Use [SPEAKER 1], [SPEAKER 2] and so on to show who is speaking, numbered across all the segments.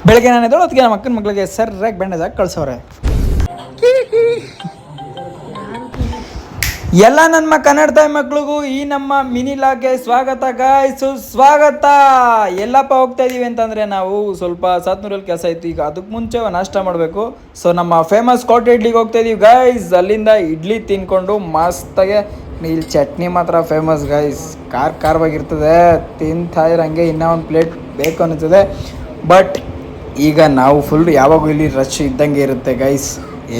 [SPEAKER 1] ಬೆಳಗ್ಗೆ ನಾನು ಎದ್ದಳು ಅದಕ್ಕೆ ನಮ್ಮ ಅಕ್ಕನ ಮಗಳಿಗೆ ಸರ್ರಾಗಿ ಬ್ಯಾಂಡೇಜ್ ಹಾಕಿ ಕಳ್ಸವ್ರೆ. ಎಲ್ಲ ನನ್ನ ಕನ್ನಡ ತಾಯಿ ಮಕ್ಳಿಗೂ ಈ ನಮ್ಮ ಮಿನಿ ಲಾಗೆ ಸ್ವಾಗತ ಗಾಯ್ಸು, ಸ್ವಾಗತ. ಎಲ್ಲಪ್ಪ ಹೋಗ್ತಾ ಇದೀವಿ ಅಂತಂದರೆ ನಾವು ಸ್ವಲ್ಪ ಸಾತ್ನೂರಲ್ಲಿ ಕೆಲಸ ಇತ್ತು. ಈಗ ಅದಕ್ಕೆ ಮುಂಚೆ ನಾಷ್ಟ ಮಾಡಬೇಕು. ಸೊ ನಮ್ಮ ಫೇಮಸ್ ಕೋಟೆ ಇಡ್ಲಿಗೆ ಹೋಗ್ತಾ ಇದೀವಿ ಗಾಯ್ಸ್. ಅಲ್ಲಿಂದ ಇಡ್ಲಿ ತಿನ್ಕೊಂಡು ಮಸ್ತಾಗೆ, ಇಲ್ಲಿ ಚಟ್ನಿ ಮಾತ್ರ ಫೇಮಸ್ ಗಾಯ್ಸ್, ಖಾರವಾಗಿರ್ತದೆ. ತಿಂತಾ ಇರಂಗೆ ಇನ್ನೂ ಒಂದು ಪ್ಲೇಟ್ ಬೇಕು ಅನ್ನಿಸ್ತದೆ. ಬಟ್ ಈಗ ನಾವು ಫುಲ್ ಯಾವಾಗೂ ಇಲ್ಲಿ ರಶ್ ಇದ್ದಂಗೆ ಇರುತ್ತೆ ಗೈಸ್.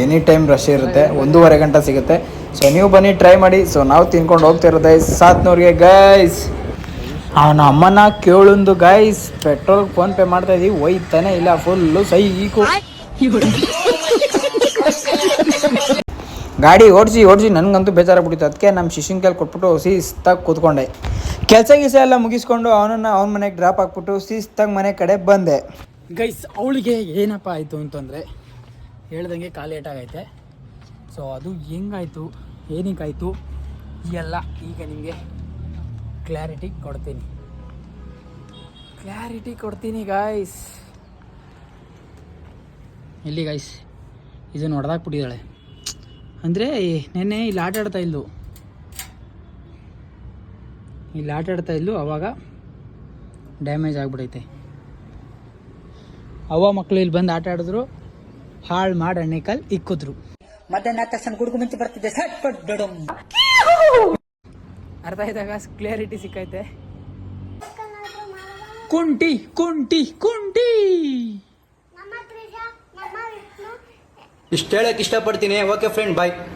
[SPEAKER 1] ಎನಿ ಟೈಮ್ ರಶ್ ಇರುತ್ತೆ, 1.5 ಗಂಟೆ ಸಿಗುತ್ತೆ. ಸೊ ನೀವು ಬನ್ನಿ, ಟ್ರೈ ಮಾಡಿ. ಸೊ ನಾವು ತಿನ್ಕೊಂಡು ಹೋಗ್ತಾ ಇರೋದು ಸಾತ್ನೂರಿಗೆ ಗೈಸ್. ಅವನ ಅಮ್ಮನ ಕೇಳೊಂದು ಗೈಸ್, ಪೆಟ್ರೋಲ್ ಫೋನ್ ಪೇ ಮಾಡ್ತಾ ಇದೀವಿ, ಒಯ್ತಾನೆ ಇಲ್ಲ, ಫುಲ್ಲು ಸೈಕು. ಗಾಡಿ ಓಡಿಸಿ ನನಗಂತೂ ಬೇಜಾರಾಗ್ಬಿಟ್ಟಿತ್ತು. ಅದಕ್ಕೆ ನಮ್ಮ ಶಿಶಿನ ಕೈಲಿ ಕೊಟ್ಬಿಟ್ಟು ಶಿಸ್ತಾಗಿ ಕೂತ್ಕೊಂಡೆ. ಕೆಲಸ ಎಲ್ಲ ಮುಗಿಸ್ಕೊಂಡು ಅವನ ಮನೆಗೆ ಡ್ರಾಪ್ ಹಾಕ್ಬಿಟ್ಟು ಶಿಸ್ತಾಗಿ ಮನೆ ಕಡೆ ಬಂದೆ ಗೈಸ್. ಅವಳಿಗೆ ಏನಪ್ಪ ಆಯಿತು ಅಂತಂದರೆ, ಹೇಳ್ದಂಗೆ ಕಾಲು ಏಟಾಗೈತೆ. ಸೊ ಅದು ಹೆಂಗಾಯಿತು, ಏನಕ್ಕಾಯಿತು ಎಲ್ಲ ಈಗ ನಿಮಗೆ ಕ್ಲಾರಿಟಿ ಕೊಡ್ತೀನಿ ಗಾಯ್ಸ್. ಇಲ್ಲಿ ಗೈಸ್, ಇದನ್ನು ಹೊಡೆದಾಕ್ಬಿಟ್ಟಿದ್ದಾಳೆ. ಅಂದರೆ ನೆನ್ನೆ ಇಲ್ಲಿ ಆಟ ಆಡ್ತಾ ಇಲ್ಲು ಆವಾಗ ಡ್ಯಾಮೇಜ್ ಆಗಿಬಿಡೈತೆ. ಅವ್ವ ಮಕ್ಕಳು ಇಲ್ಲಿ ಬಂದು ಆಟ ಆಡಿದ್ರು, ಹಾಳು ಮಾಡಿ ಎಣ್ಣೆಕಾಲ್ ಇಕ್ಕಿದ್ರು. ಮಧ್ಯಾಹ್ನ ತಕ್ಷಣ ಗುಡುಗು ಮುಂಚೆ ಬರ್ತಿದ್ದೆ, ಅರ್ಥ ಆಯ್ತಾಗ ಕ್ಲಿಯರಿಟಿ ಸಿಕ್ಕೈತೆ. ಕುಂಟಿ
[SPEAKER 2] ಇಷ್ಟು ಹೇಳಕ್ ಇಷ್ಟಪಡ್ತೀನಿ. ಓಕೆ ಫ್ರೆಂಡ್, ಬಾಯ್.